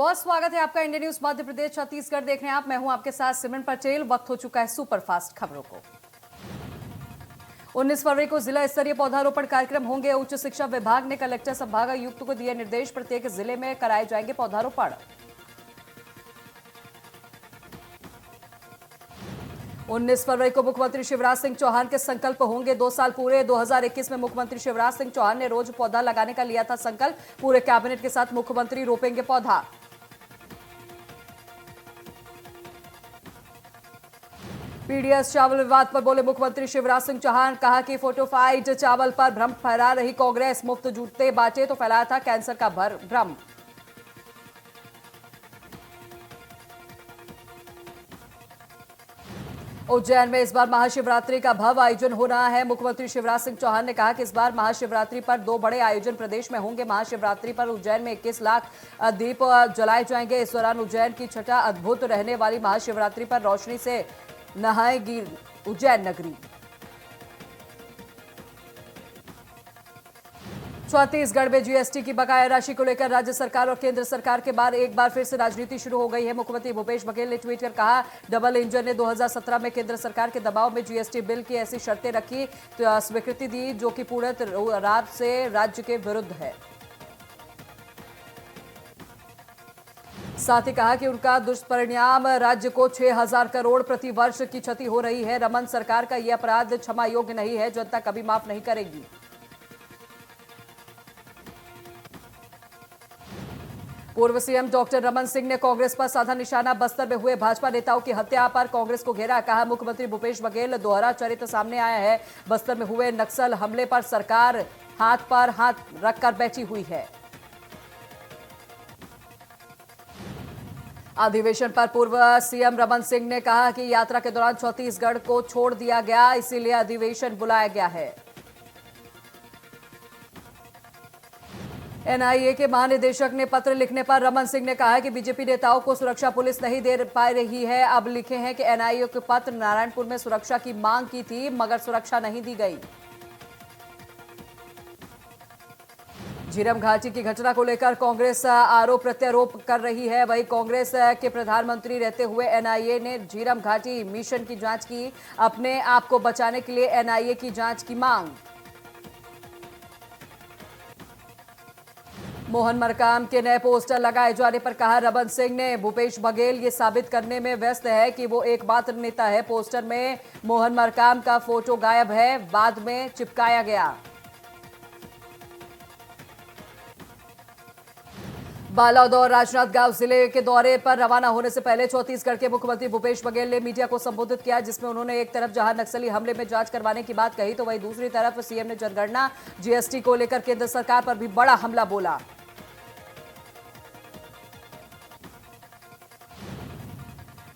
बहुत स्वागत है आपका इंडिया न्यूज मध्य प्रदेश छत्तीसगढ़ देख रहे हैं आप। मैं हूं आपके साथ सिमरन पटेल। वक्त हो चुका है सुपरफास्ट खबरों को। 19 फरवरी को जिला स्तरीय पौधारोपण कार्यक्रम होंगे। उच्च शिक्षा विभाग ने कलेक्टर संभागायुक्त को दिए निर्देश, प्रत्येक जिले में कराए जाएंगे पौधारोपण। 19 फरवरी को मुख्यमंत्री शिवराज सिंह चौहान के संकल्प होंगे 2 साल पूरे। 2021 में मुख्यमंत्री शिवराज सिंह चौहान ने रोज पौधा लगाने का लिया था संकल्प। पूरे कैबिनेट के साथ मुख्यमंत्री रोपेंगे पौधा। पीडीएस चावल विवाद पर बोले मुख्यमंत्री शिवराज सिंह चौहान, कहा कि फोर्टिफाइड चावल पर भ्रम फैला रही कांग्रेस। मुफ्त जूते बांटे तो फैलाया था कैंसर का भ्रम। उज्जैन में इस बार महाशिवरात्रि का भव्य आयोजन हो रहा है। मुख्यमंत्री शिवराज सिंह चौहान ने कहा कि इस बार महाशिवरात्रि पर 2 बड़े आयोजन प्रदेश में होंगे। महाशिवरात्रि पर उज्जैन में 21 लाख दीप जलाए जाएंगे। इस दौरान उज्जैन की छठा अद्भुत रहने वाली महाशिवरात्रि पर रोशनी से नहाएगी उज्जैन नगरी। छत्तीसगढ़ में जीएसटी की बकाया राशि को लेकर राज्य सरकार और केंद्र सरकार के बाद एक बार फिर से राजनीति शुरू हो गई है। मुख्यमंत्री भूपेश बघेल ने ट्वीट कर कहा, डबल इंजन ने 2017 में केंद्र सरकार के दबाव में जीएसटी बिल की ऐसी शर्तें रखी, तो स्वीकृति दी जो कि पूर्ण रात से राज्य के विरुद्ध है। साथ ही कहा कि उनका दुष्परिणाम राज्य को 6,000 करोड़ प्रति वर्ष की क्षति हो रही है। रमन सरकार का यह अपराध क्षमा योग्य नहीं है, जनता कभी माफ नहीं करेगी। पूर्व सीएम डॉक्टर रमन सिंह ने कांग्रेस पर साधा निशाना। बस्तर में हुए भाजपा नेताओं की हत्या पर कांग्रेस को घेरा। कहा, मुख्यमंत्री भूपेश बघेल दोहरा चरित्र सामने आया है। बस्तर में हुए नक्सल हमले पर सरकार हाथ पर हाथ रखकर बैठी हुई है। अधिवेशन पर पूर्व सीएम रमन सिंह ने कहा कि यात्रा के दौरान छत्तीसगढ़ को छोड़ दिया गया, इसीलिए अधिवेशन बुलाया गया है। एनआईए के महानिदेशक ने पत्र लिखने पर रमन सिंह ने कहा कि बीजेपी नेताओं को सुरक्षा पुलिस नहीं दे पा रही है। अब लिखे हैं कि एनआईए के पत्र नारायणपुर में सुरक्षा की मांग की थी, मगर सुरक्षा नहीं दी गई। झीरम घाटी की घटना को लेकर कांग्रेस आरोप प्रत्यारोप कर रही है। वहीं कांग्रेस के प्रधानमंत्री रहते हुए एनआईए ने झीरम घाटी मिशन की जांच की। अपने आप को बचाने के लिए एनआईए की जांच की मांग। मोहन मरकाम के नए पोस्टर लगाए जाने पर कहा रमन सिंह ने, भूपेश बघेल ये साबित करने में व्यस्त है कि वो एकमात्र नेता है। पोस्टर में मोहन मरकाम का फोटो गायब है, बाद में चिपकाया गया। बालोद और राजनांदगांव जिले के दौरे पर रवाना होने से पहले छत्तीसगढ़ के मुख्यमंत्री भूपेश बघेल ने मीडिया को संबोधित किया, जिसमें उन्होंने एक तरफ जहां नक्सली हमले में जांच करवाने की बात कही, तो वहीं दूसरी तरफ सीएम ने जनगणना, जीएसटी को लेकर केंद्र सरकार पर भी बड़ा हमला बोला।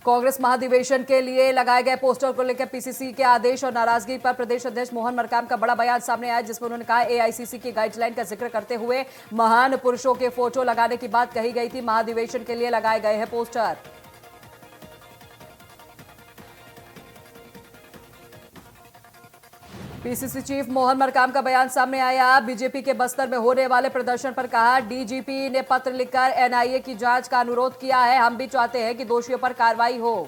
कांग्रेस महाधिवेशन के लिए लगाए गए पोस्टर को लेकर पीसीसी के आदेश और नाराजगी पर प्रदेश अध्यक्ष मोहन मरकाम का बड़ा बयान सामने आया, जिसमें उन्होंने कहा, एआईसीसी की गाइडलाइन का जिक्र करते हुए महान पुरुषों के फोटो लगाने की बात कही गई थी। महाधिवेशन के लिए लगाए गए हैं poster. PCC chief Mohan Markam का बयान सामने आया। बीजेपी के बस्तर में होने वाले प्रदर्शन पर कहा, डीजीपी ने पत्र लिखकर एनआईए की जांच का अनुरोध किया है। हम भी चाहते हैं कि दोषियों पर कार्रवाई हो।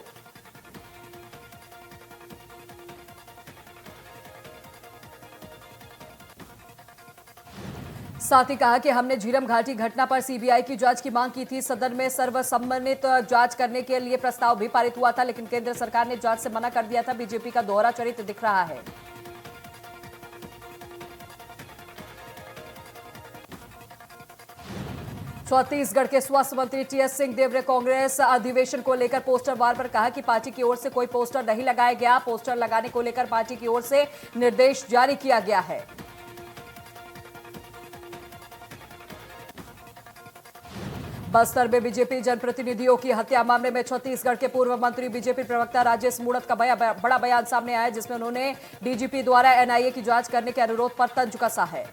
साथ ही कहा कि हमने झीरम घाटी घटना पर सीबीआई की जांच की मांग की थी। सदन में सर्वसम्मत जांच करने के लिए प्रस्ताव भी पारित हुआ था, लेकिन केंद्र सरकार ने जांच से मना कर दिया था। बीजेपी का दोहरा चरित्र दिख रहा है। छत्तीसगढ़ के स्वास्थ्य मंत्री टीएस सिंहदेव ने कांग्रेस अधिवेशन को लेकर पोस्टर वार पर कहा कि पार्टी की ओर से कोई पोस्टर नहीं लगाया गया। पोस्टर लगाने को लेकर पार्टी की ओर से निर्देश जारी किया गया है। बस्तर में बीजेपी जनप्रतिनिधियों की हत्या मामले में छत्तीसगढ़ के पूर्व मंत्री बीजेपी प्रवक्ता राजेश मूणत का बड़ा बयान सामने आया, जिसमें उन्होंने डीजीपी द्वारा एनआईए की जांच करने के अनुरोध पर तंज कसा है।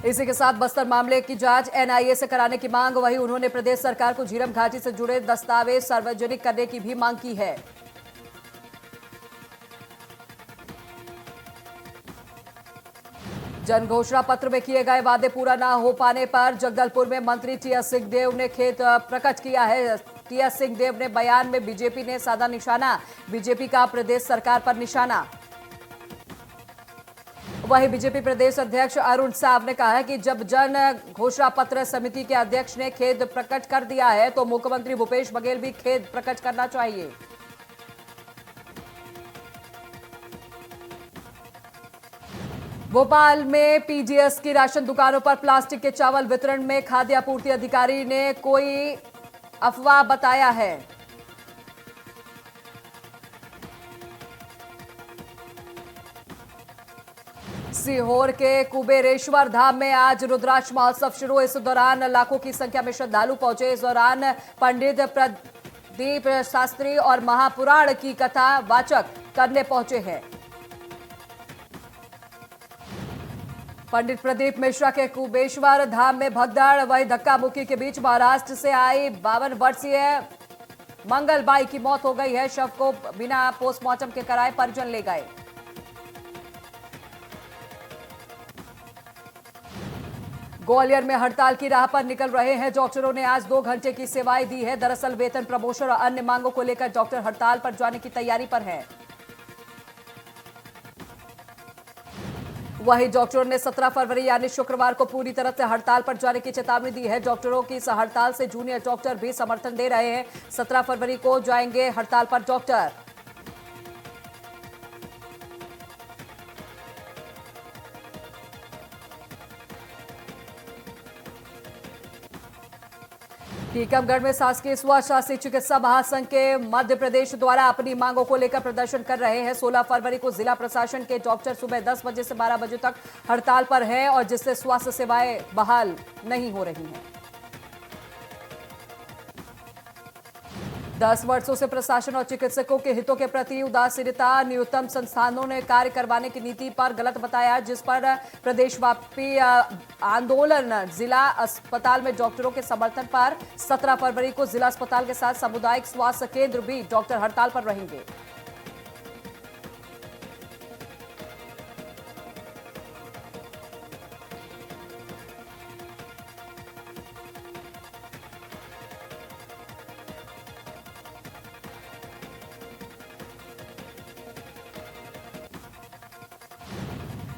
इसी के साथ बस्तर मामले की जांच एनआईए से कराने की मांग। वहीं उन्होंने प्रदेश सरकार को झीरम घाटी से जुड़े दस्तावेज सार्वजनिक करने की भी मांग की है। जन घोषणा पत्र में किए गए वादे पूरा न हो पाने पर जगदलपुर में मंत्री टीएस सिंहदेव ने खेद प्रकट किया है। टीएस सिंहदेव ने बयान में बीजेपी ने साधा निशाना, बीजेपी का प्रदेश सरकार पर निशाना। वहीं बीजेपी प्रदेश अध्यक्ष अरुण साव ने कहा है कि जब जन घोषणा पत्र समिति के अध्यक्ष ने खेद प्रकट कर दिया है तो मुख्यमंत्री भूपेश बघेल भी खेद प्रकट करना चाहिए। भोपाल में पीडीएस की राशन दुकानों पर प्लास्टिक के चावल वितरण में खाद्य आपूर्ति अधिकारी ने कोई अफवाह बताया है। सीहोर के कुबेरेश्वर धाम में आज रुद्राक्ष महोत्सव शुरू। इस दौरान लाखों की संख्या में श्रद्धालु पहुंचे। इस दौरान पंडित प्रदीप शास्त्री और महापुराण की कथा वाचक करने पहुंचे हैं। पंडित प्रदीप मिश्रा के कुबेश्वर धाम में भगदड़, वही धक्का मुक्की के बीच महाराष्ट्र से आई 52 वर्षीय मंगलबाई की मौत हो गई है। शव को बिना पोस्टमार्टम के कराए परिजन ले गए। ग्वालियर में हड़ताल की राह पर निकल रहे हैं डॉक्टरों ने आज 2 घंटे की सेवाएं दी है। दरअसल वेतन, प्रमोशन और अन्य मांगों को लेकर डॉक्टर हड़ताल पर जाने की तैयारी पर हैं। वहीं डॉक्टरों ने 17 फरवरी यानी शुक्रवार को पूरी तरह से हड़ताल पर जाने की चेतावनी दी है। डॉक्टरों की इस हड़ताल से जूनियर डॉक्टर भी समर्थन दे रहे हैं। 17 फरवरी को जाएंगे हड़ताल पर डॉक्टर। टीकमगढ़ में शासकीय स्वशासी चिकित्सा महासंघ के मध्य प्रदेश द्वारा अपनी मांगों को लेकर प्रदर्शन कर रहे हैं। 16 फरवरी को जिला प्रशासन के डॉक्टर सुबह 10 बजे से 12 बजे तक हड़ताल पर हैं और जिससे स्वास्थ्य सेवाएं बहाल नहीं हो रही हैं। 10 वर्षों से प्रशासन और चिकित्सकों के हितों के प्रति उदासीनता, न्यूनतम संस्थानों ने कार्य करवाने की नीति पर गलत बताया, जिस पर प्रदेशव्यापी आंदोलन। जिला अस्पताल में डॉक्टरों के समर्थन पर 17 फरवरी को जिला अस्पताल के साथ सामुदायिक स्वास्थ्य केंद्र भी डॉक्टर हड़ताल पर रहेंगे।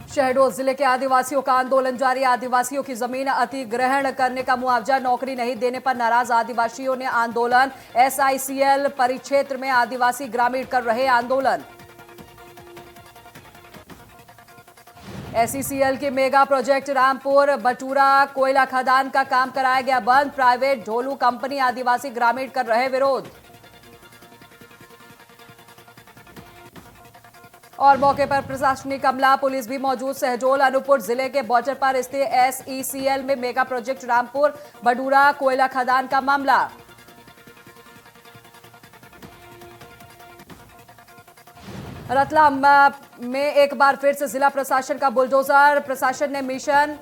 शहडोल जिले के आदिवासियों का आंदोलन जारी। आदिवासियों की जमीन अधिग्रहण करने का मुआवजा, नौकरी नहीं देने पर नाराज आदिवासियों ने आंदोलन। एसआईसीएल परिक्षेत्र में आदिवासी ग्रामीण कर रहे आंदोलन। एसईसीएल के मेगा प्रोजेक्ट रामपुर बटूरा कोयला खदान का काम कराया गया बंद। प्राइवेट ढोलू कंपनी आदिवासी ग्रामीण कर रहे विरोध। और मौके पर प्रशासनिक अमला, पुलिस भी मौजूद। शहडोल अनूपपुर जिले के बॉर्डर पर स्थित एसईसीएल में मेगा प्रोजेक्ट रामपुर बडूरा कोयला खदान का मामला। रतलाम में एक बार फिर से जिला प्रशासन का बुलडोजर। प्रशासन ने मिशन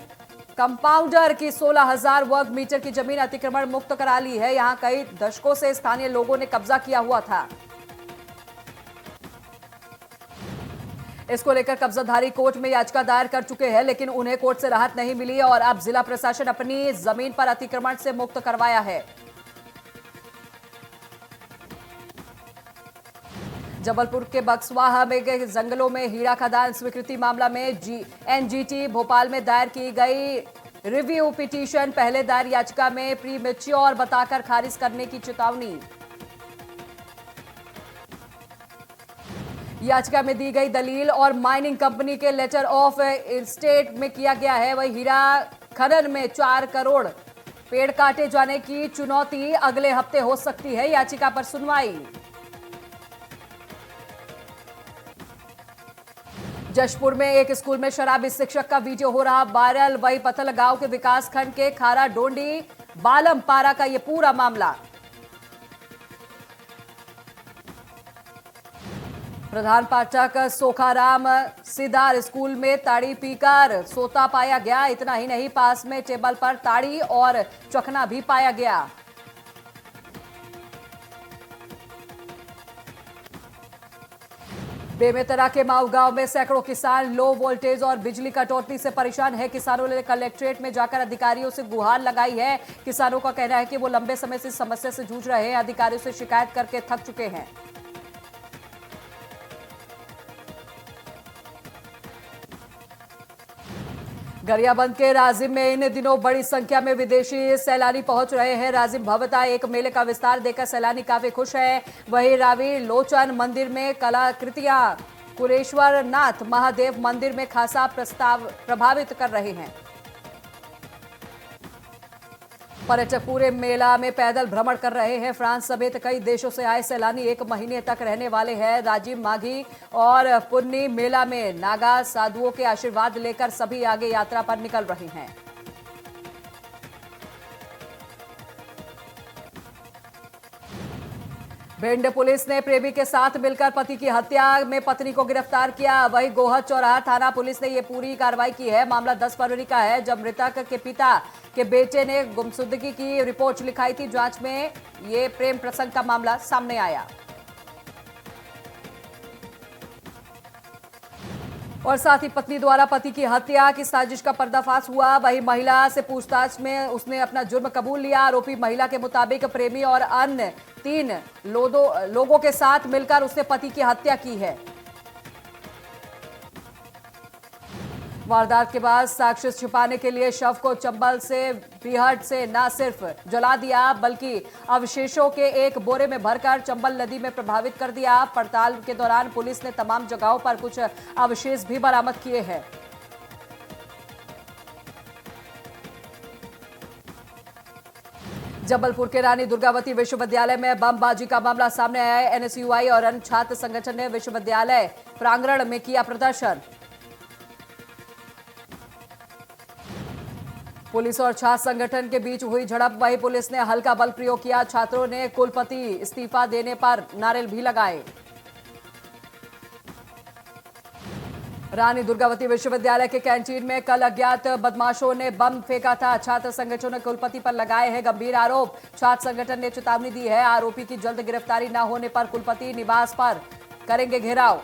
कंपाउंडर की 16,000 वर्ग मीटर की जमीन अतिक्रमण मुक्त करा ली है। यहां कई दशकों से स्थानीय लोगों ने कब्जा किया हुआ था। इसको लेकर कब्जाधारी कोर्ट में याचिका दायर कर चुके हैं, लेकिन उन्हें कोर्ट से राहत नहीं मिली और अब जिला प्रशासन अपनी जमीन पर अतिक्रमण से मुक्त करवाया है। जबलपुर के बक्सवाहा में के जंगलों में हीरा खदान स्वीकृति मामला में एनजीटी भोपाल में दायर की गई रिव्यू पिटीशन। पहले दायर याचिका में प्री मैच्योर बताकर खारिज करने की चेतावनी। याचिका में दी गई दलील और माइनिंग कंपनी के लेटर ऑफ इंस्टेट में किया गया है। वही हीरा खनन में 4 करोड़ पेड़ काटे जाने की चुनौती अगले हफ्ते हो सकती है। याचिका पर सुनवाई। जशपुर में एक स्कूल में शराबी शिक्षक का वीडियो हो रहा वायरल। वही पथल गांव के विकास खंड के खारा डोंडी बालम पारा का यह पूरा मामला। प्रधान पाठक सोखाराम सिदार स्कूल में ताड़ी पीकर सोता पाया गया। इतना ही नहीं, पास में टेबल पर ताड़ी और चखना भी पाया गया। बेमेतरा के माऊ गांव में सैकड़ों किसान लो वोल्टेज और बिजली कटौती से परेशान है। किसानों ने कलेक्ट्रेट में जाकर अधिकारियों से गुहार लगाई है। किसानों का कहना है कि वो लंबे समय से समस्या से जूझ रहे हैं, अधिकारियों से शिकायत करके थक चुके हैं। गरियाबंद के राजिम में इन दिनों बड़ी संख्या में विदेशी सैलानी पहुंच रहे हैं। राजिम भवता एक मेले का विस्तार देकर सैलानी काफी खुश है। वहीं रावी लोचन मंदिर में कलाकृतियां कुलेश्वर नाथ महादेव मंदिर में खासा प्रभावित कर रहे हैं। पर्यटक पूरे मेला में पैदल भ्रमण कर रहे हैं। फ्रांस समेत कई देशों से आए सैलानी 1 महीने तक रहने वाले हैं। राजीव माघी और पुन्नी मेला में नागा साधुओं के आशीर्वाद लेकर सभी आगे यात्रा पर निकल रहे हैं। भिंड पुलिस ने प्रेमी के साथ मिलकर पति की हत्या में पत्नी को गिरफ्तार किया। वहीं गोहद चौराहा थाना पुलिस ने यह पूरी कार्रवाई की है। मामला 10 फरवरी का है, जब मृतक के पिता के बेटे ने गुमशुदगी की रिपोर्ट लिखाई थी। जांच में यह प्रेम प्रसंग का मामला सामने आया। और साथ ही पत्नी द्वारा पति की हत्या की साजिश का पर्दाफाश हुआ। वहीं महिला से पूछताछ में उसने अपना जुर्म कबूल लिया। आरोपी महिला के मुताबिक प्रेमी और अन्य 3 लोगों के साथ मिलकर उसने पति की हत्या की है। वारदात के बाद साक्ष्य छिपाने के लिए शव को चंबल से बिहट से न सिर्फ जला दिया, बल्कि अवशेषों के एक बोरे में भरकर चंबल नदी में प्रभावित कर दिया। पड़ताल के दौरान पुलिस ने तमाम जगहों पर कुछ अवशेष भी बरामद किए हैं। जबलपुर के रानी दुर्गावती विश्वविद्यालय में बमबाजी का मामला सामने आया है। एनएसयूआई और अन्य छात्र संगठन ने विश्वविद्यालय प्रांगण में किया प्रदर्शन। पुलिस और छात्र संगठन के बीच हुई झड़प। वहीं पुलिस ने हल्का बल प्रयोग किया। छात्रों ने कुलपति इस्तीफा देने पर नारे भी लगाए। रानी दुर्गावती विश्वविद्यालय के कैंटीन में कल अज्ञात बदमाशों ने बम फेंका था। छात्र संगठनों ने कुलपति पर लगाए हैं गंभीर आरोप। छात्र संगठन ने चेतावनी दी है, आरोपी की जल्द गिरफ्तारी न होने पर कुलपति निवास पर करेंगे घेराव।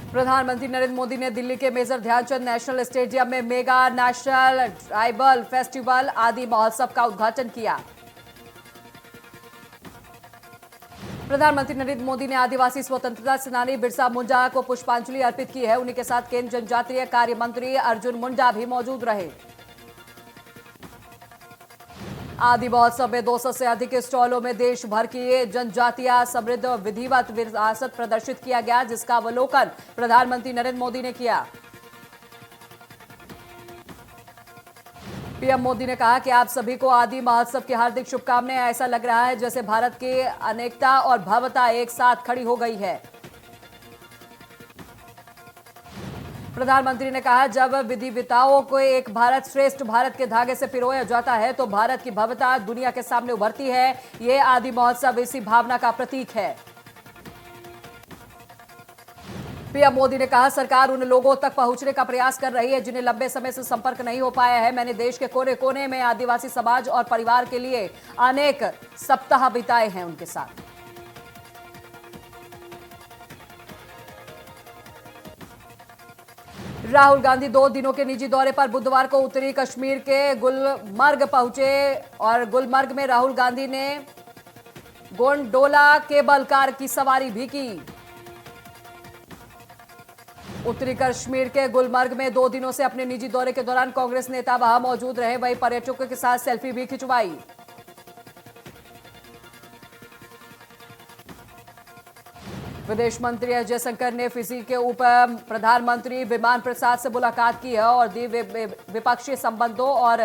प्रधानमंत्री नरेंद्र मोदी ने दिल्ली के मेजर ध्यानचंद नेशनल स्टेडियम में मेगा नेशनल ट्राइबल फेस्टिवल आदि महोत्सव का उद्घाटन किया। प्रधानमंत्री नरेंद्र मोदी ने आदिवासी स्वतंत्रता सेनानी बिरसा मुंडा को पुष्पांजलि अर्पित की है। उन्हीं के साथ केंद्रीय जनजातीय कार्य मंत्री अर्जुन मुंडा भी मौजूद रहे। आदि महोत्सव में 200 से अधिक स्टॉलों में देश भर की जनजातीय समृद्ध विधिवत विरासत प्रदर्शित किया गया, जिसका अवलोकन प्रधानमंत्री नरेंद्र मोदी ने किया। पीएम मोदी ने कहा कि आप सभी को आदि महोत्सव की हार्दिक शुभकामनाएं। ऐसा लग रहा है जैसे भारत की अनेकता और भव्यता एक साथ खड़ी हो गई है। प्रधानमंत्री ने कहा, जब विविधताओं को एक भारत श्रेष्ठ भारत के धागे से पिरोया जाता है तो भारत की भव्यता दुनिया के सामने उभरती है। ये आदि महोत्सव इसी भावना का प्रतीक है। पीएम मोदी ने कहा, सरकार उन लोगों तक पहुंचने का प्रयास कर रही है जिन्हें लंबे समय से संपर्क नहीं हो पाया है। मैंने देश के कोने कोने में आदिवासी समाज और परिवार के लिए अनेक सप्ताह बिताए हैं उनके साथ। राहुल गांधी 2 दिनों के निजी दौरे पर बुधवार को उत्तरी कश्मीर के गुलमर्ग पहुंचे और गुलमर्ग में राहुल गांधी ने गोंडोला केबल कार की सवारी भी की। उत्तरी कश्मीर के गुलमर्ग में 2 दिनों से अपने निजी दौरे के दौरान कांग्रेस नेता वहां मौजूद रहे। वहीं पर्यटकों के साथ सेल्फी भी खिंचवाई। विदेश मंत्री एस जयशंकर ने फिजी के उप प्रधानमंत्री विमान प्रसाद से मुलाकात की है और द्विपक्षीय संबंधों और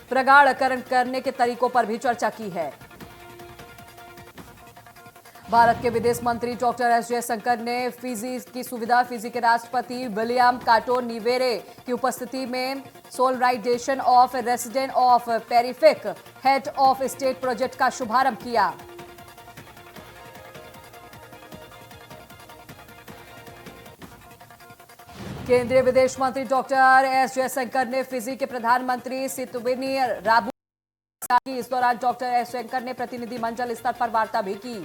प्रगाढ़करण करने के तरीकों पर भी चर्चा की है। भारत के विदेश मंत्री डॉक्टर एस जयशंकर ने फिजी की सुविधा फिजी के राष्ट्रपति विलियम काटो निवेरे की उपस्थिति में सोलराइजेशन ऑफ रेसिडेंट ऑफ पेरिफेक हेड ऑफ स्टेट प्रोजेक्ट का शुभारंभ किया। केंद्रीय विदेश मंत्री डॉक्टर एस जयशंकर ने फिजी के प्रधानमंत्री सितुविनी राबू की। इस दौरान डॉक्टर एस जयशंकर ने प्रतिनिधिमंडल स्तर पर वार्ता भी की।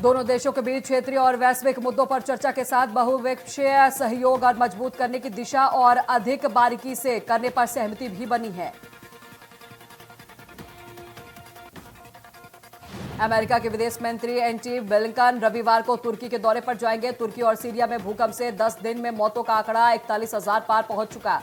दोनों देशों के बीच क्षेत्रीय और वैश्विक मुद्दों पर चर्चा के साथ बहुपक्षीय सहयोग और मजबूत करने की दिशा और अधिक बारीकी से करने पर सहमति भी बनी है। अमेरिका के विदेश मंत्री एंटनी ब्लिंकन रविवार को तुर्की के दौरे पर जाएंगे। तुर्की और सीरिया में भूकंप से 10 दिन में मौतों का आंकड़ा 41,000 पार पहुंच चुका।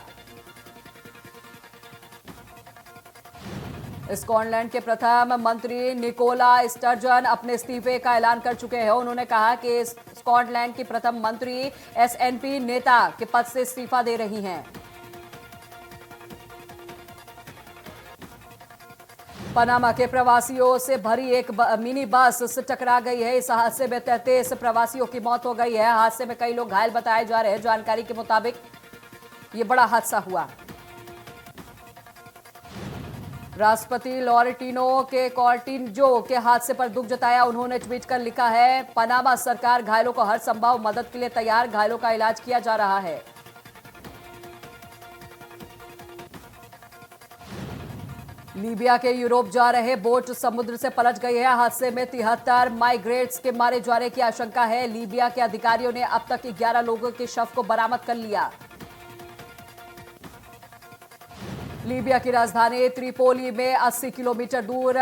स्कॉटलैंड के प्रथम मंत्री निकोला स्टर्जन अपने इस्तीफे का ऐलान कर चुके हैं। उन्होंने कहा कि स्कॉटलैंड की प्रथम मंत्री एसएनपी नेता के पद से इस्तीफा दे रही हैं। पनामा के प्रवासियों से भरी एक मिनी बस से टकरा गई है। इस हादसे में 33 प्रवासियों की मौत हो गई है। हादसे में कई लोग घायल बताए जा रहे हैं। जानकारी के मुताबिक ये बड़ा हादसा हुआ। राष्ट्रपति लॉरेटिनो के कॉर्टिंजो के हादसे पर दुख जताया। उन्होंने ट्वीट कर लिखा है, पनामा सरकार घायलों को हर संभव मदद के लिए तैयार। घायलों का इलाज किया जा रहा है। लीबिया के यूरोप जा रहे बोट समुद्र से पलट गई है। हादसे में 73 माइग्रेट्स के मारे जाने की आशंका है। लीबिया के अधिकारियों ने अब तक 11 लोगों के शव को बरामद कर लिया। लीबिया की राजधानी त्रिपोली में 80 किलोमीटर दूर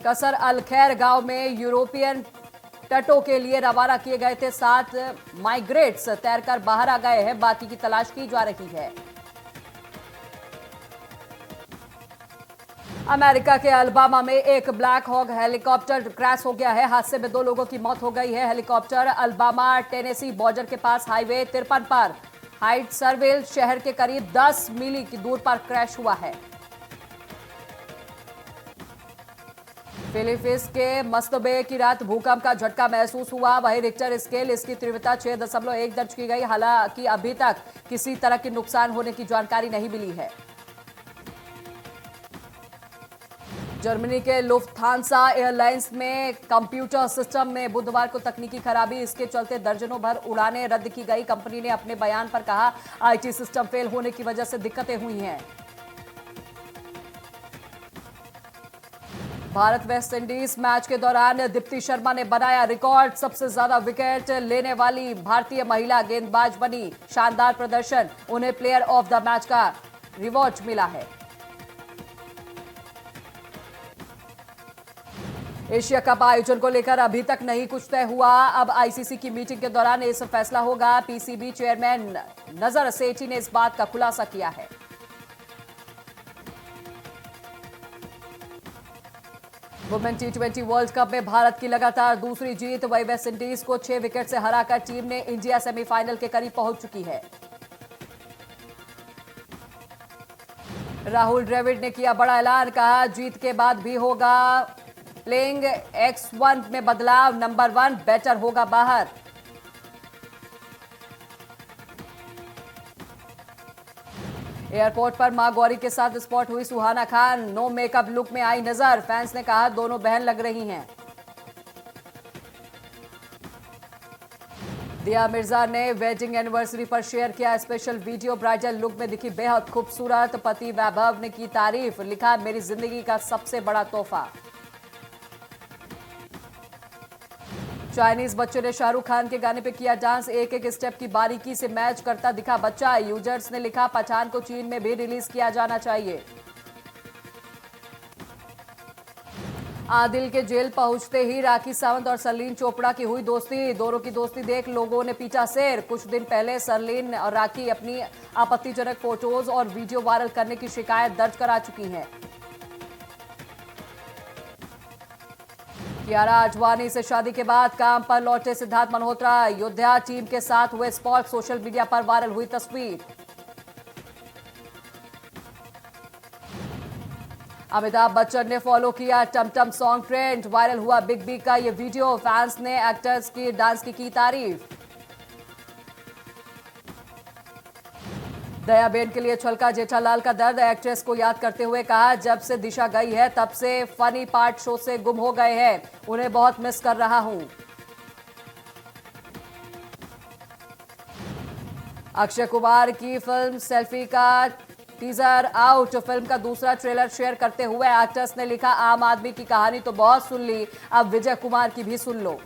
कसर अल खैर गांव में यूरोपियन तटों के लिए रवाना किए गए थे 7 माइग्रेट्स तैरकर बाहर आ गए हैं। बाकी की तलाश की जा रही है। अमेरिका के अल्बामा में एक ब्लैक हॉक हेलीकॉप्टर क्रैश हो गया है। हादसे में 2 लोगों की मौत हो गई है। हेलीकॉप्टर अल्बामा टेनेसी बॉर्डर के पास हाईवे 53 पर हाइट्सविल शहर के करीब 10 मील की दूर पर क्रैश हुआ है। फिलीपींस के मस्तबे की रात भूकंप का झटका महसूस हुआ। वहीं रिक्टर स्केल इसकी तीव्रता 6.1 दर्ज की गई। हालांकि अभी तक किसी तरह के नुकसान होने की जानकारी नहीं मिली है। जर्मनी के लुफ्थांसा एयरलाइंस में कंप्यूटर सिस्टम में बुधवार को तकनीकी खराबी, इसके चलते दर्जनों भर उड़ानें रद्द की गई। कंपनी ने अपने बयान पर कहा, आईटी सिस्टम फेल होने की वजह से दिक्कतें हुई हैं। भारत वेस्ट इंडीज मैच के दौरान दीप्ति शर्मा ने बनाया रिकॉर्ड। सबसे ज्यादा विकेट लेने वाली भारतीय महिला गेंदबाज बनी। शानदार प्रदर्शन, उन्हें प्लेयर ऑफ द मैच का रिवॉर्ड मिला है। एशिया कप आयोजन को लेकर अभी तक नहीं कुछ तय हुआ। अब आईसीसी की मीटिंग के दौरान इस फैसला होगा। पीसीबी चेयरमैन नजर सेठी ने इस बात का खुलासा किया है। वुमेन टी20 वर्ल्ड कप में भारत की लगातार दूसरी जीत। वही वेस्ट इंडीज को 6 विकेट से हराकर टीम ने इंडिया सेमीफाइनल के करीब पहुंच चुकी है। राहुल द्रविड़ ने किया बड़ा ऐलान, कहा जीत के बाद भी होगा प्लेइंग X1 में बदलाव, नंबर 1 बैटर होगा बाहर। एयरपोर्ट पर मां गौरी के साथ स्पॉट हुई Suhana Khan. No makeup look में आई नजर। फैंस ने कहा दोनों बहन लग रही हैं। दिया मिर्जा ने वेडिंग एनिवर्सरी पर शेयर किया स्पेशल वीडियो। ब्राइडल लुक में दिखी बेहद खूबसूरत। पति वैभव ने की तारीफ, लिखा मेरी जिंदगी का सबसे बड़ा तोहफा। चाइनीज बच्चे ने शाहरुख खान के गाने पे किया डांस। एक एक स्टेप की बारीकी से मैच करता दिखा बच्चा। यूजर्स ने लिखा पठान को चीन में भी रिलीज किया जाना चाहिए। आदिल के जेल पहुंचते ही राखी सावंत और सरलीन चोपड़ा की हुई दोस्ती। दोनों की दोस्ती देख लोगों ने पीटा शेर। कुछ दिन पहले सरलीन और राखी अपनी आपत्तिजनक फोटोज और वीडियो वायरल करने की शिकायत दर्ज करा चुकी हैं। कियारा आडवाणी से शादी के बाद काम पर लौटे सिद्धार्थ मल्होत्रा। योद्धा टीम के साथ हुए स्पॉट, सोशल मीडिया पर वायरल हुई तस्वीर। अमिताभ बच्चन ने फॉलो किया टमटम सॉन्ग ट्रेंड। वायरल हुआ बिग बी का ये वीडियो। फैंस ने एक्टर्स की डांस की तारीफ। दयाबेन के लिए छलका जेठालाल का दर्द। एक्ट्रेस को याद करते हुए कहा, जब से दिशा गई है तब से फनी पार्ट शो से गुम हो गए हैं। उन्हें बहुत मिस कर रहा हूं। अक्षय कुमार की फिल्म सेल्फी का टीजर आउट। फिल्म का दूसरा ट्रेलर शेयर करते हुए एक्टर्स ने लिखा, आम आदमी की कहानी तो बहुत सुन ली, अब विजय कुमार की भी सुन लो।